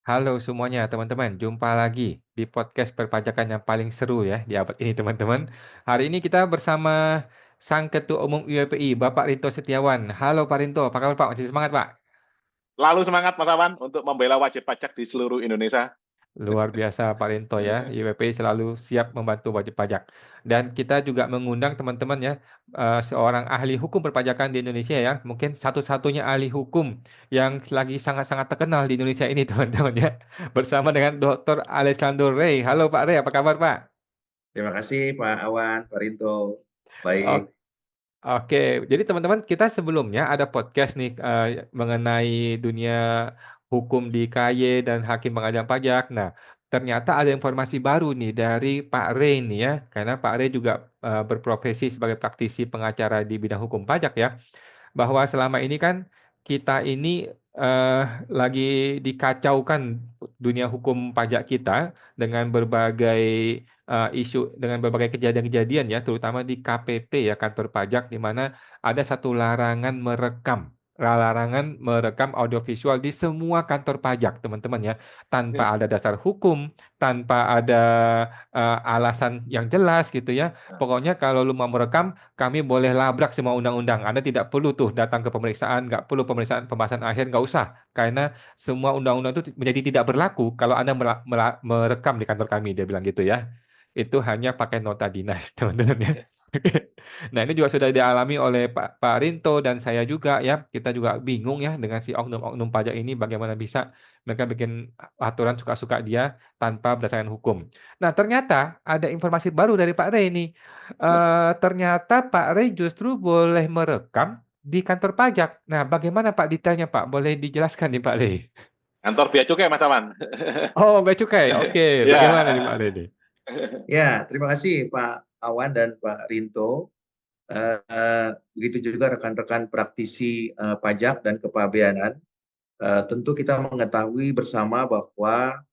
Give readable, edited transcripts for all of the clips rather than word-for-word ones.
Halo semuanya teman-teman, jumpa lagi di podcast perpajakan yang paling seru ya di abad ini teman-teman. Hari ini kita bersama Sang Ketua Umum UIPI, Bapak Rinto Setiawan. Halo Pak Rinto, apa kabar Pak? Masih semangat Pak? Lalu semangat Mas Awan untuk membela wajib pajak di seluruh Indonesia. Luar biasa Pak Rinto ya, UIPI selalu siap membantu wajib pajak. Dan kita juga mengundang teman-teman ya, seorang ahli hukum perpajakan di Indonesia ya, mungkin satu-satunya ahli hukum yang lagi sangat-sangat terkenal di Indonesia ini teman-teman ya, bersama dengan Dr. Alessandro Rey. Halo Pak Rey, apa kabar Pak? Terima kasih Pak Awan, Pak Rinto. Baik. Oke, jadi teman-teman kita sebelumnya ada podcast nih mengenai dunia hukum di KY dan hakim pengadilan pajak. Nah, ternyata ada informasi baru nih dari Pak Rey nih ya, karena Pak Rey juga berprofesi sebagai praktisi pengacara di bidang hukum pajak ya, bahwa selama ini kan kita ini eh, lagi dikacaukan dunia hukum pajak kita dengan berbagai isu, dengan berbagai kejadian-kejadian ya, terutama di KPP ya, kantor pajak, di mana ada satu larangan merekam audiovisual di semua kantor pajak, teman-teman ya, tanpa ada dasar hukum, tanpa ada alasan yang jelas gitu ya. Pokoknya kalau lu mau merekam, kami boleh labrak semua undang-undang. Anda tidak perlu tuh datang ke pemeriksaan, nggak perlu pemeriksaan pembahasan akhir, nggak usah. Karena semua undang-undang itu menjadi tidak berlaku kalau Anda merekam di kantor kami, dia bilang gitu ya. Itu hanya pakai nota dinas, teman-teman ya. Nah, ini juga sudah dialami oleh Pak Rinto dan saya juga ya. Kita juga bingung ya dengan si oknum-oknum pajak ini bagaimana bisa mereka bikin aturan suka-suka dia tanpa berdasarkan hukum. Nah, ternyata ada informasi baru dari Pak Rey ini. Ternyata Pak Rey justru boleh merekam di kantor pajak. Nah, bagaimana Pak detailnya Pak? Boleh dijelaskan nih Pak Rey? Kantor Bea Cukai Mas Awan. Oh, bea cukai. Oke, bagaimana nih Pak Ya. Rey nih? Ya, terima kasih Pak Awan dan Pak Rinto. Begitu juga rekan-rekan praktisi pajak dan kepabeanan. Tentu kita mengetahui bersama bahwa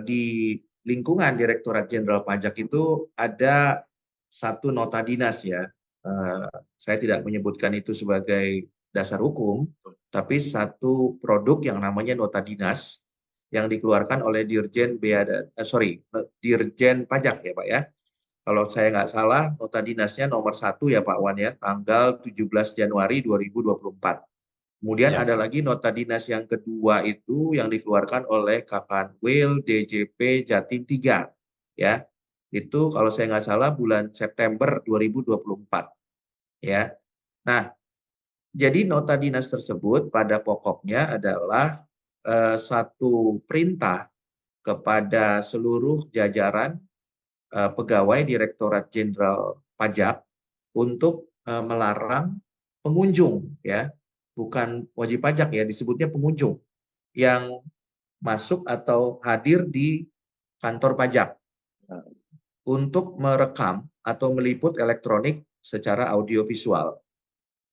di lingkungan Direktorat Jenderal Pajak itu ada satu nota dinas ya. Eh, saya tidak menyebutkan itu sebagai dasar hukum, tapi satu produk yang namanya nota dinas yang dikeluarkan oleh Dirjen Pajak ya Pak ya. Kalau saya nggak salah, nota dinasnya nomor 1 ya Pak Wan ya, tanggal 17 Januari 2024. Kemudian Ya. ada lagi nota dinas yang kedua itu yang dikeluarkan oleh Kakanwil DJP Jatim 3 ya. Itu kalau saya nggak salah bulan September 2024 ya. Nah, jadi nota dinas tersebut pada pokoknya adalah satu perintah kepada seluruh jajaran pegawai Direktorat Jenderal Pajak untuk melarang pengunjung ya, bukan wajib pajak ya, disebutnya pengunjung yang masuk atau hadir di kantor pajak untuk merekam atau meliput elektronik secara audiovisual.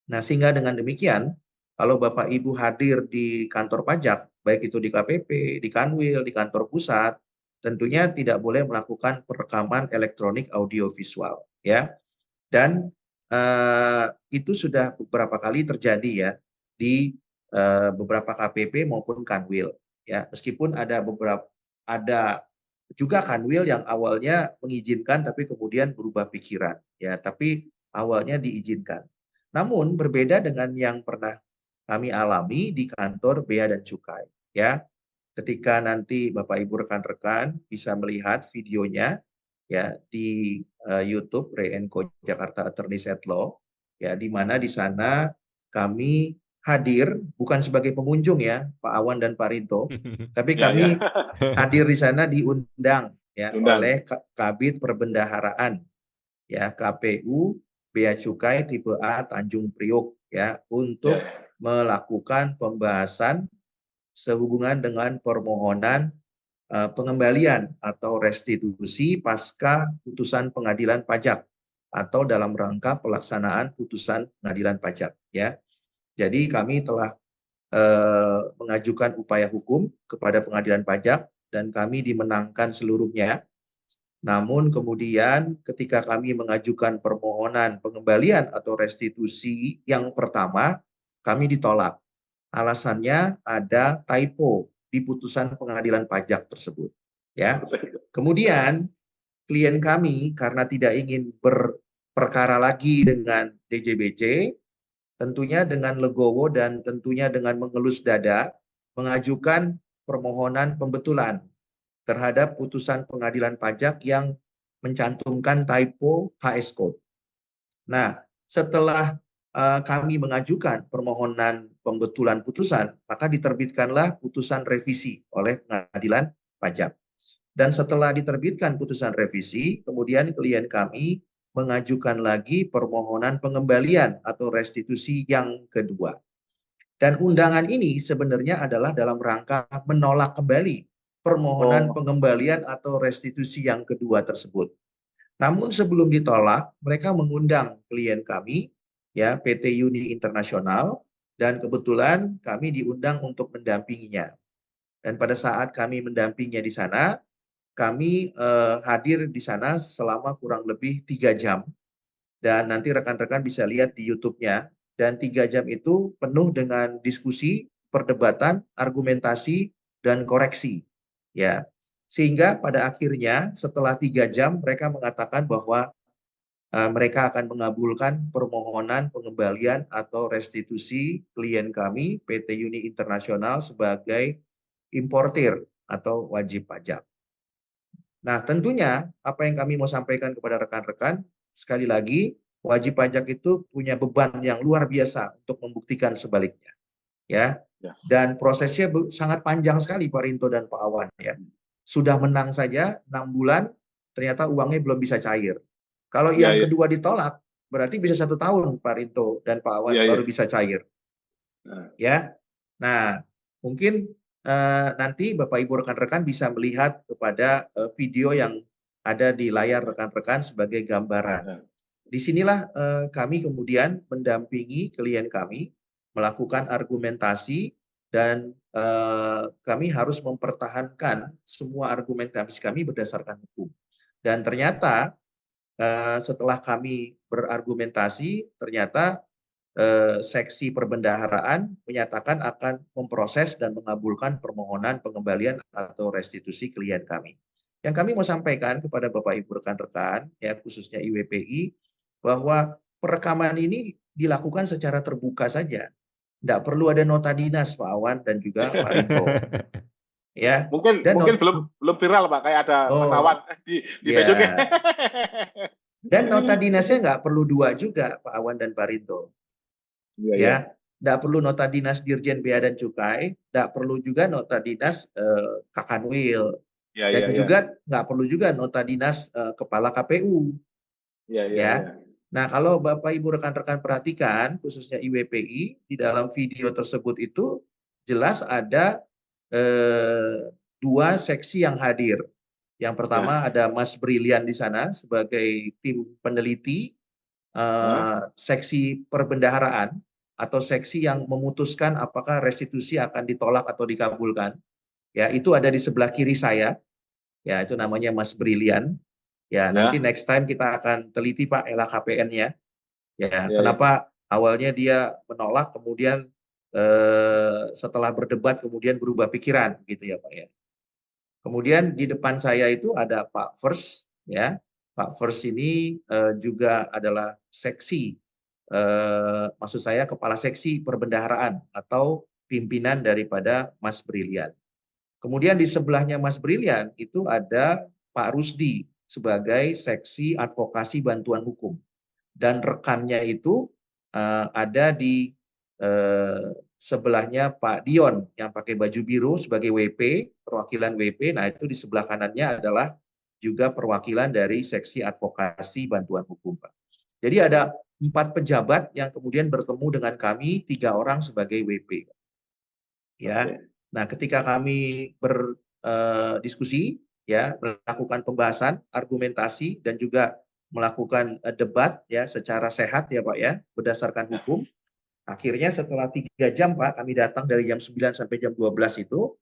Nah, sehingga dengan demikian, kalau Bapak Ibu hadir di kantor pajak, baik itu di KPP, di Kanwil, di kantor pusat, tentunya tidak boleh melakukan perekaman elektronik audiovisual, ya. Dan itu sudah beberapa kali terjadi ya di beberapa KPP maupun Kanwil, ya. Meskipun ada juga Kanwil yang awalnya mengizinkan tapi kemudian berubah pikiran, ya. Tapi awalnya diizinkan. Namun berbeda dengan yang pernah kami alami di kantor Bea dan Cukai, ya. Ketika nanti Bapak Ibu rekan-rekan bisa melihat videonya ya di YouTube Reenco Jakarta Attorneys at Law, ya di mana di sana kami hadir bukan sebagai pengunjung ya Pak Awan dan Pak Rinto, tapi Ya, ya. kami hadir di sana diundang ya Undang. oleh Kabid Perbendaharaan ya KPU Bea Cukai tipe A Tanjung Priok ya untuk Ya. melakukan pembahasan sehubungan dengan permohonan pengembalian atau restitusi pasca putusan pengadilan pajak atau dalam rangka pelaksanaan putusan pengadilan pajak ya. Jadi kami telah mengajukan upaya hukum kepada pengadilan pajak dan kami dimenangkan seluruhnya. Namun kemudian ketika kami mengajukan permohonan pengembalian atau restitusi yang pertama, kami ditolak. Alasannya ada typo di putusan pengadilan pajak tersebut. Ya. Kemudian klien kami karena tidak ingin berperkara lagi dengan DJBC, tentunya dengan legowo dan tentunya dengan mengelus dada, mengajukan permohonan pembetulan terhadap putusan pengadilan pajak yang mencantumkan typo HS Code. Nah, setelah kami mengajukan permohonan pembetulan putusan, maka diterbitkanlah putusan revisi oleh pengadilan pajak. Dan setelah diterbitkan putusan revisi, kemudian klien kami mengajukan lagi permohonan pengembalian atau restitusi yang kedua. Dan undangan ini sebenarnya adalah dalam rangka menolak kembali permohonan pengembalian atau restitusi yang kedua tersebut. Namun sebelum ditolak, mereka mengundang klien kami, ya PT Uni Internasional, dan kebetulan kami diundang untuk mendampinginya. Dan pada saat kami mendampinginya di sana, kami hadir di sana selama kurang lebih 3 jam. Dan nanti rekan-rekan bisa lihat di YouTube-nya. Dan 3 jam itu penuh dengan diskusi, perdebatan, argumentasi, dan koreksi. Ya, sehingga pada akhirnya setelah 3 jam mereka mengatakan bahwa mereka akan mengabulkan permohonan pengembalian atau restitusi klien kami PT Uni Internasional sebagai importir atau wajib pajak. Nah, tentunya apa yang kami mau sampaikan kepada rekan-rekan, sekali lagi wajib pajak itu punya beban yang luar biasa untuk membuktikan sebaliknya. Ya. Dan prosesnya sangat panjang sekali Pak Rinto dan Pak Awan ya. Sudah menang saja 6 bulan, ternyata uangnya belum bisa cair. Kalau yang kedua ditolak, berarti bisa 1 tahun Pak Rinto dan Pak Awan baru bisa cair. Ya. Nah, mungkin nanti Bapak Ibu rekan-rekan bisa melihat kepada video yang ada di layar rekan-rekan sebagai gambaran. Disinilah kami kemudian mendampingi klien kami melakukan argumentasi dan kami harus mempertahankan semua argumen kami berdasarkan hukum. Dan ternyata setelah kami berargumentasi, ternyata seksi perbendaharaan menyatakan akan memproses dan mengabulkan permohonan pengembalian atau restitusi klien kami. Yang kami mau sampaikan kepada Bapak Ibu rekan-rekan, ya khususnya IWPI, bahwa perekaman ini dilakukan secara terbuka saja. Tidak perlu ada nota dinas Pak Awan dan juga Pak Rinto. Ya. Mungkin belum viral Pak, kayak ada Mas Awan di Facebooknya. Dan nota dinasnya nggak perlu 2 juga Pak Awan dan Pak Rinto. Ya, tidak perlu nota dinas Dirjen Bea dan Cukai, tidak perlu juga nota dinas Kakanwil, dan juga nggak perlu juga nota dinas Kepala KPU. Ya. Nah, kalau Bapak Ibu rekan-rekan perhatikan, khususnya IWPI, di dalam video tersebut itu jelas ada 2 seksi yang hadir. Yang pertama ada Mas Brilian di sana sebagai tim peneliti seksi perbendaharaan atau seksi yang memutuskan apakah restitusi akan ditolak atau dikabulkan. Ya, itu ada di sebelah kiri saya. Ya, itu namanya Mas Brilian. Ya, nanti next time kita akan teliti Pak LHKPN-nya. Ya, kenapa awalnya dia menolak, kemudian setelah berdebat kemudian berubah pikiran gitu ya Pak ya. Kemudian di depan saya itu ada Pak First ya. Pak First ini juga adalah seksi maksud saya kepala seksi perbendaharaan atau pimpinan daripada Mas Brilian. Kemudian di sebelahnya Mas Brilian itu ada Pak Rusdi sebagai seksi advokasi bantuan hukum. Dan rekannya itu ada di sebelahnya Pak Dion yang pakai baju biru sebagai WP, perwakilan WP. Nah, itu di sebelah kanannya adalah juga perwakilan dari seksi advokasi bantuan hukum, Pak. Jadi ada 4 pejabat yang kemudian bertemu dengan kami 3 orang sebagai WP. Ya. Nah, ketika kami berdiskusi ya, melakukan pembahasan, argumentasi dan juga melakukan debat ya secara sehat ya Pak ya, berdasarkan hukum. Akhirnya setelah 3 jam Pak, kami datang dari jam 9 sampai jam 12 itu,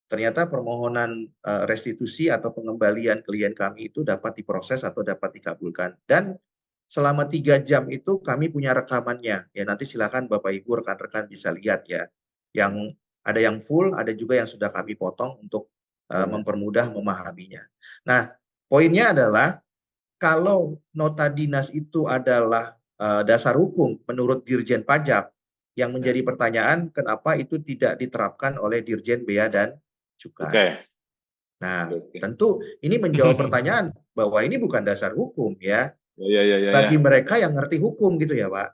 ternyata permohonan restitusi atau pengembalian klien kami itu dapat diproses atau dapat dikabulkan. Dan selama 3 jam itu kami punya rekamannya. Ya nanti silakan Bapak Ibu rekan-rekan bisa lihat ya. Yang Ada yang full, ada juga yang sudah kami potong untuk mempermudah memahaminya. Nah, poinnya adalah kalau nota dinas itu adalah dasar hukum menurut Dirjen Pajak, yang menjadi pertanyaan kenapa itu tidak diterapkan oleh Dirjen Bea dan Cukai. Nah, tentu ini menjawab pertanyaan bahwa ini bukan dasar hukum ya. Bagi mereka yang ngerti hukum gitu ya, Pak.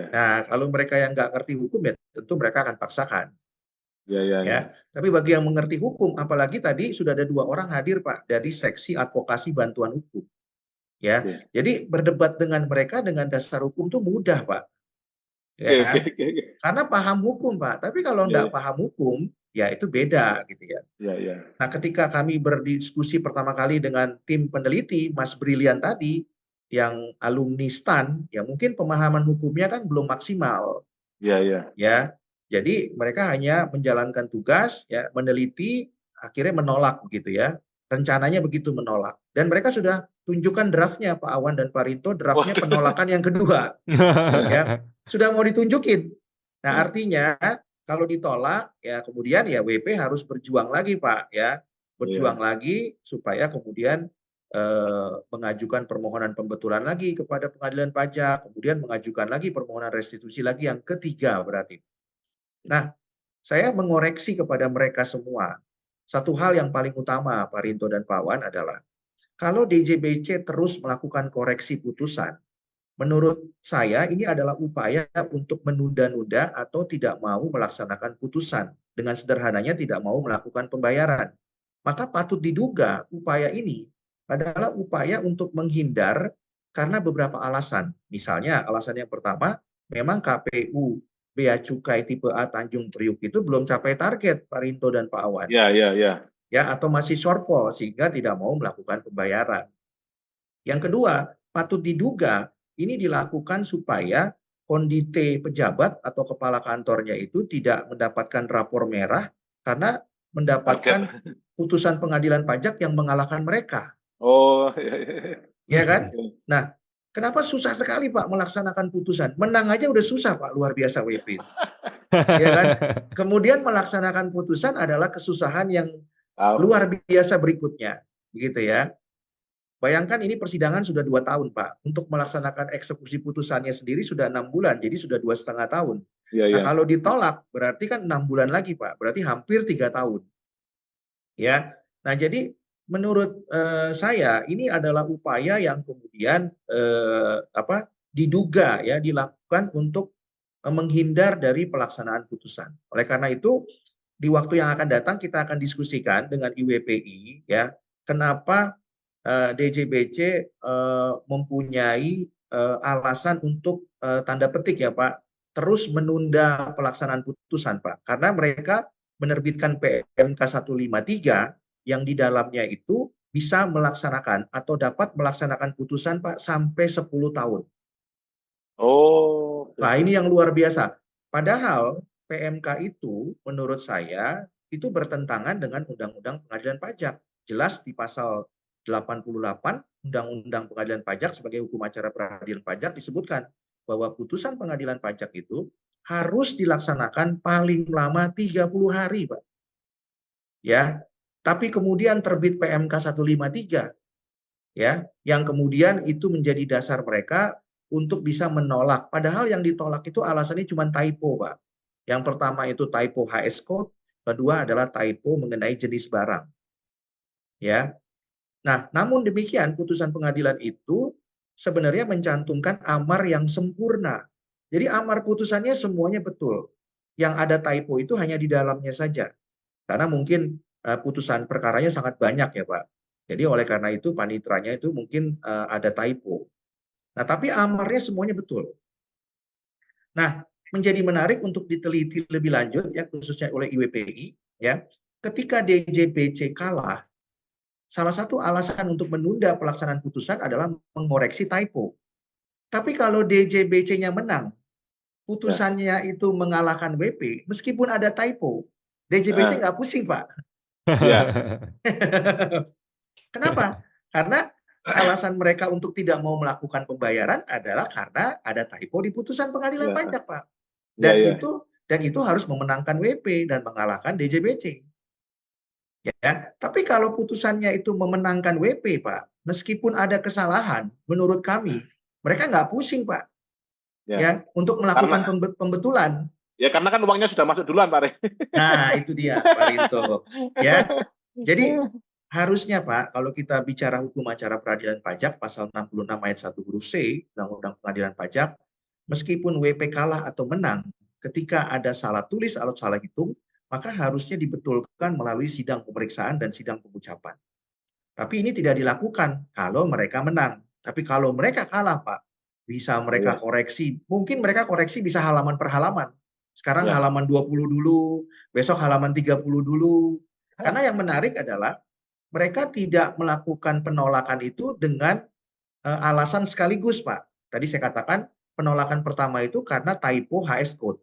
Nah, kalau mereka yang nggak ngerti hukum ya tentu mereka akan paksakan. Ya. Tapi bagi yang mengerti hukum, apalagi tadi sudah ada 2 orang hadir Pak dari seksi advokasi bantuan hukum. Ya, jadi berdebat dengan mereka dengan dasar hukum itu mudah Pak. Ya, karena paham hukum Pak. Tapi kalau nggak paham hukum, ya itu beda gitu ya. Nah, ketika kami berdiskusi pertama kali dengan tim peneliti Mas Brilian tadi, yang alumni STAN, ya mungkin pemahaman hukumnya kan belum maksimal. Ya, jadi mereka hanya menjalankan tugas, ya, meneliti, akhirnya menolak begitu ya. Rencananya begitu menolak. Dan mereka sudah tunjukkan draftnya Pak Awan dan Pak Rinto, draftnya penolakan yang kedua. Ya, sudah mau ditunjukin. Nah, artinya kalau ditolak, ya kemudian ya WP harus berjuang lagi Pak, ya, berjuang lagi supaya kemudian mengajukan permohonan pembetulan lagi kepada pengadilan pajak, kemudian mengajukan lagi permohonan restitusi lagi yang ketiga berarti. Nah, saya mengoreksi kepada mereka semua. Satu hal yang paling utama Pak Rinto dan Pak Wan adalah kalau DJBC terus melakukan koreksi putusan, menurut saya ini adalah upaya untuk menunda-nunda atau tidak mau melaksanakan putusan. Dengan sederhananya tidak mau melakukan pembayaran. Maka patut diduga upaya ini adalah upaya untuk menghindar karena beberapa alasan. Misalnya alasan yang pertama, memang KPU Bea Cukai tipe A Tanjung Priuk itu belum capai target Pak Rinto dan Pak Awan. Ya, atau masih shortfall sehingga tidak mau melakukan pembayaran. Yang kedua, patut diduga ini dilakukan supaya kondite pejabat atau kepala kantornya itu tidak mendapatkan rapor merah karena mendapatkan putusan pengadilan pajak yang mengalahkan mereka. Ya kan? Nah, kenapa susah sekali Pak melaksanakan putusan? Menang aja udah susah Pak, luar biasa WP. Ya kan? Kemudian melaksanakan putusan adalah kesusahan yang luar biasa berikutnya, begitu ya. Bayangkan ini persidangan sudah 2 tahun Pak. Untuk melaksanakan eksekusi putusannya sendiri sudah 6 bulan, jadi sudah 2,5 tahun. Nah, kalau ditolak berarti kan 6 bulan lagi Pak, berarti hampir 3 tahun. Ya, nah jadi menurut saya ini adalah upaya yang kemudian diduga ya dilakukan untuk menghindar dari pelaksanaan putusan. Oleh karena itu di waktu yang akan datang kita akan diskusikan dengan IWPI ya kenapa DJBC mempunyai alasan untuk tanda petik ya Pak terus menunda pelaksanaan putusan Pak karena mereka menerbitkan PMK 153 yang di dalamnya itu bisa melaksanakan atau dapat melaksanakan putusan Pak sampai 10 tahun. Nah, ini yang luar biasa. Padahal PMK itu menurut saya itu bertentangan dengan Undang-Undang Pengadilan Pajak. Jelas di pasal 88 Undang-Undang Pengadilan Pajak sebagai hukum acara peradilan pajak disebutkan bahwa putusan pengadilan pajak itu harus dilaksanakan paling lama 30 hari, Pak. Ya. Tapi kemudian terbit PMK 153 ya, yang kemudian itu menjadi dasar mereka untuk bisa menolak. Padahal yang ditolak itu alasannya cuma typo, Pak. Yang pertama itu typo HS code, kedua adalah typo mengenai jenis barang. Ya. Nah, namun demikian putusan pengadilan itu sebenarnya mencantumkan amar yang sempurna. Jadi amar putusannya semuanya betul. Yang ada typo itu hanya di dalamnya saja. Karena mungkin putusan perkaranya sangat banyak ya Pak. Jadi oleh karena itu panitranya itu mungkin ada typo. Nah, tapi amarnya semuanya betul. Nah, menjadi menarik untuk diteliti lebih lanjut ya khususnya oleh IWPI ya. Ketika DJBC kalah, salah satu alasan untuk menunda pelaksanaan putusan adalah mengoreksi typo. Tapi kalau DJBC-nya menang, putusannya itu mengalahkan WP, meskipun ada typo, DJBC nggak pusing, Pak. Kenapa? Karena alasan mereka untuk tidak mau melakukan pembayaran adalah karena ada typo di putusan pengadilan pajak, Pak. Dan itu dan itu harus memenangkan WP dan mengalahkan DJBC. Ya, tapi kalau putusannya itu memenangkan WP, Pak, meskipun ada kesalahan, menurut kami, mereka nggak pusing, Pak, ya, untuk melakukan pembetulan. Ya, karena kan uangnya sudah masuk duluan, Pak Re. Nah, itu dia, Pak Rinto. Ya, jadi harusnya, Pak, kalau kita bicara hukum acara peradilan pajak, pasal 66 ayat 1 huruf C, Undang-Undang Pengadilan Pajak, meskipun WP kalah atau menang, ketika ada salah tulis atau salah hitung, maka harusnya dibetulkan melalui sidang pemeriksaan dan sidang pengucapan. Tapi ini tidak dilakukan kalau mereka menang. Tapi kalau mereka kalah, Pak, bisa mereka koreksi. Mungkin mereka koreksi bisa halaman per halaman. Sekarang halaman 20 dulu, besok halaman 30 dulu. Karena yang menarik adalah mereka tidak melakukan penolakan itu dengan alasan sekaligus, Pak. Tadi saya katakan penolakan pertama itu karena typo HS code.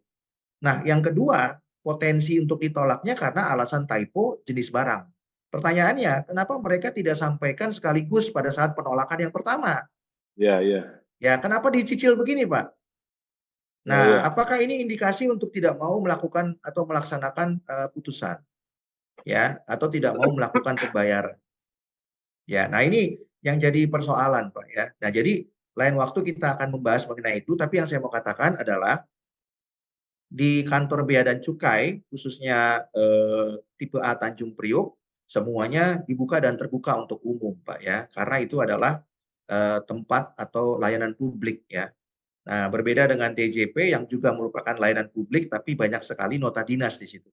Nah, yang kedua, potensi untuk ditolaknya karena alasan typo jenis barang. Pertanyaannya, kenapa mereka tidak sampaikan sekaligus pada saat penolakan yang pertama? Ya, kenapa dicicil begini, Pak? Nah, apakah ini indikasi untuk tidak mau melakukan atau melaksanakan putusan? Ya, atau tidak mau melakukan pembayaran? Ya, nah ini yang jadi persoalan, Pak, ya. Nah, jadi lain waktu kita akan membahas mengenai itu, tapi yang saya mau katakan adalah di kantor Bea dan Cukai, khususnya tipe A Tanjung Priok, semuanya dibuka dan terbuka untuk umum, Pak, ya, karena itu adalah tempat atau layanan publik, ya. Nah, berbeda dengan DJP yang juga merupakan layanan publik, tapi banyak sekali nota dinas di situ.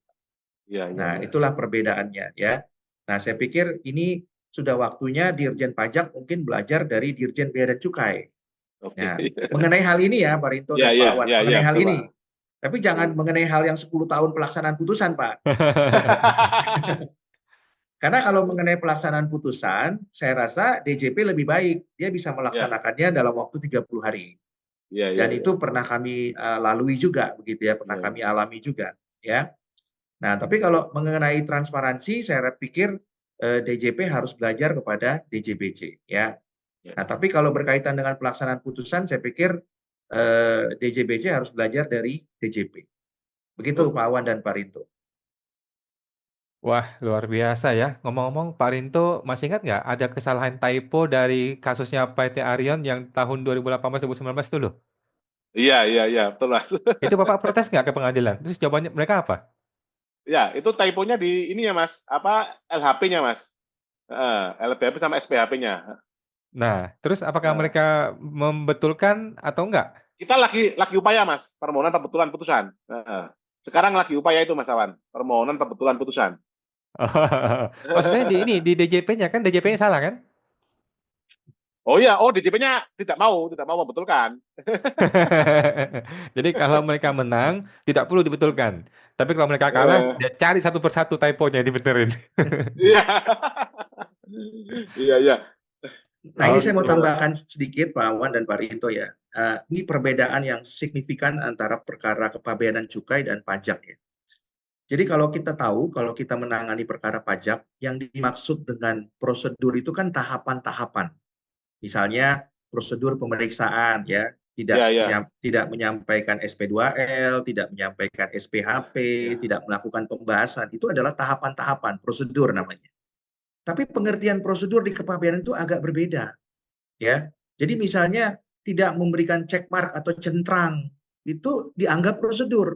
Nah, itulah perbedaannya, ya. Nah, saya pikir ini sudah waktunya Dirjen Pajak mungkin belajar dari Dirjen Bea dan Cukai. Nah, mengenai hal ini ya, Pak Rinto dan Pak Wan, mengenai hal ini. Tapi jangan mengenai hal yang 10 tahun pelaksanaan putusan, Pak. Karena kalau mengenai pelaksanaan putusan, saya rasa DJP lebih baik. Dia bisa melaksanakannya dalam waktu 30 hari. Dan itu pernah kami lalui juga, begitu ya, pernah kami alami juga, ya. Nah, tapi kalau mengenai transparansi, saya pikir DJP harus belajar kepada DJBC, ya. Nah, tapi kalau berkaitan dengan pelaksanaan putusan, saya pikir DJBC harus belajar dari DJP. Begitu Pak Wan dan Pak Rinto. Wah, luar biasa ya. Ngomong-ngomong, Pak Rinto masih ingat nggak ada kesalahan typo dari kasusnya PT Arion yang tahun 2018-2019 itu loh? Iya, betul lah. Itu Bapak protes nggak ke pengadilan? Terus jawabannya mereka apa? Ya, itu typonya di ini ya, Mas. Apa LHP-nya, Mas? LBHP sama SPHP-nya. Nah, terus apakah mereka membetulkan atau enggak? Kita lagi upaya, Mas, permohonan pembetulan putusan. Sekarang lagi upaya itu, Mas Awan, permohonan pembetulan putusan. Maksudnya di DJP-nya kan, DJP-nya salah kan? Oh iya, DJP-nya tidak mau membetulkan. Jadi kalau mereka menang tidak perlu dibetulkan. Tapi kalau mereka kalah, dia cari satu persatu typo-nya dibetulin. Iya. Iya. Nah, ini saya mau tambahkan sedikit Pak Wan dan Pak Rinto ya. Ini perbedaan yang signifikan antara perkara kepabeanan cukai dan pajak ya. Jadi kalau kita tahu, kalau kita menangani perkara pajak, yang dimaksud dengan prosedur itu kan tahapan-tahapan. Misalnya prosedur pemeriksaan ya, tidak menyampaikan SP2L, tidak menyampaikan SPHP, tidak melakukan pembahasan. Itu adalah tahapan-tahapan, prosedur namanya. Tapi pengertian prosedur di kepabeanan itu agak berbeda. Ya. Jadi misalnya tidak memberikan check mark atau centrang, itu dianggap prosedur.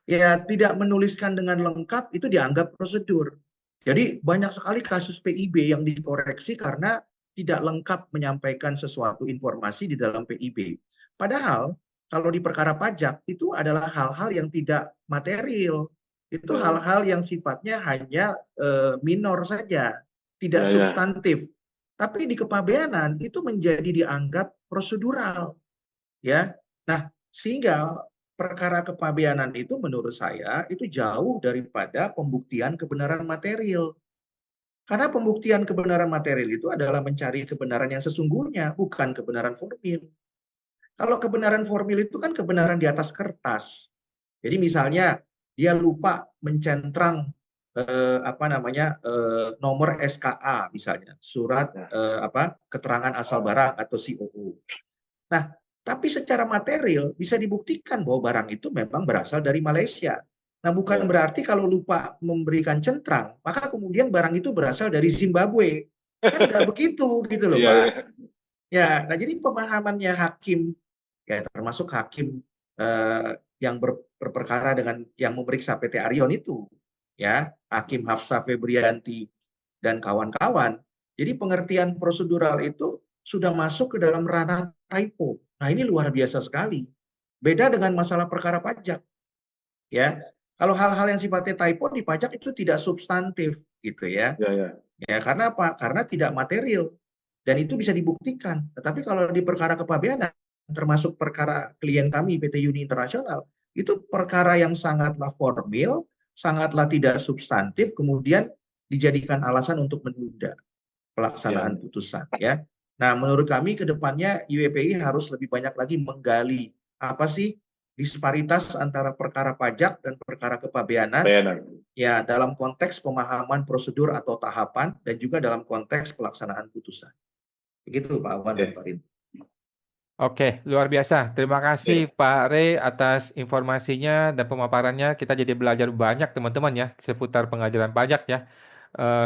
Ya, tidak menuliskan dengan lengkap itu dianggap prosedur. Jadi banyak sekali kasus PIB yang dikoreksi karena tidak lengkap menyampaikan sesuatu informasi di dalam PIB. Padahal kalau di perkara pajak itu adalah hal-hal yang tidak material. Itu hal-hal yang sifatnya hanya minor saja, tidak substantif. Tapi di kepabeanan itu menjadi dianggap prosedural. Ya. Nah, sehingga perkara kepabeanan itu menurut saya itu jauh daripada pembuktian kebenaran material. Karena pembuktian kebenaran material itu adalah mencari kebenaran yang sesungguhnya, bukan kebenaran formil. Kalau kebenaran formil itu kan kebenaran di atas kertas. Jadi misalnya dia lupa mencentrang nomor SKA misalnya, surat keterangan asal barang atau COO. Nah, Tapi secara material bisa dibuktikan bahwa barang itu memang berasal dari Malaysia. Nah, bukan Ya. berarti kalau lupa memberikan centrang, maka kemudian barang itu berasal dari Zimbabwe. Kan nggak begitu gitu loh, Iya, Pak. iya. Ya, nah jadi pemahamannya hakim, ya termasuk hakim yang berperkara dengan yang memeriksa PT Arion itu, ya, Hakim Hafsah Febrianti dan kawan-kawan. Jadi pengertian prosedural itu sudah masuk ke dalam ranah typo. Nah, ini luar biasa sekali. Beda dengan masalah perkara pajak, ya. Kalau hal-hal yang sifatnya typo di pajak itu tidak substantif, gitu ya. Iya, iya. Ya, karena apa? Karena tidak material dan itu bisa dibuktikan. Tetapi kalau di perkara kepabeanan, termasuk perkara klien kami PT Uni Internasional, itu perkara yang sangatlah formil, sangatlah tidak substantif, kemudian dijadikan alasan untuk menunda pelaksanaan Iya. putusan, ya. Nah, menurut kami ke depannya UEPI harus lebih banyak lagi menggali apa sih disparitas antara perkara pajak dan perkara kepabeanan, Bayanan. ya dalam konteks pemahaman prosedur atau tahapan dan juga dalam konteks pelaksanaan putusan. Begitu Pak Awan dan Pak Rinto. Oke, luar biasa. Terima kasih Oke. Pak Rey atas informasinya dan pemaparannya. Kita jadi belajar banyak teman-teman ya seputar pengajaran pajak ya.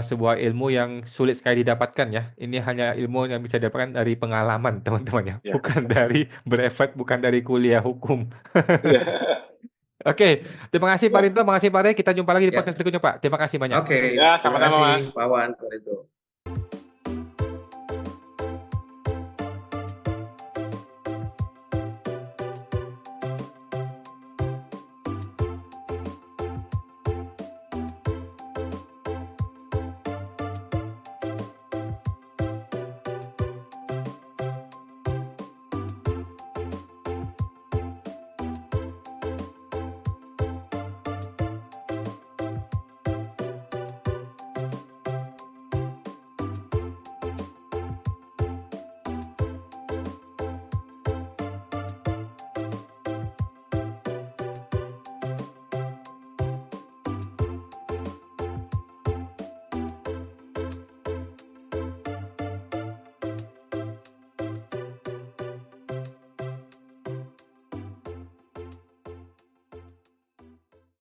Sebuah ilmu yang sulit sekali didapatkan ya. Ini hanya ilmu yang bisa didapatkan dari pengalaman teman-teman ya. Ya. Bukan dari berefek, bukan dari kuliah hukum. Iya. Oke, terima kasih Pak Ya. Rinto, terima kasih Pak Rey. Kita jumpa lagi di Ya. podcast berikutnya Pak. Terima kasih banyak. Oke, Ya, terima sama-sama, kasih Mas. Pak Awan, Pak Rinto.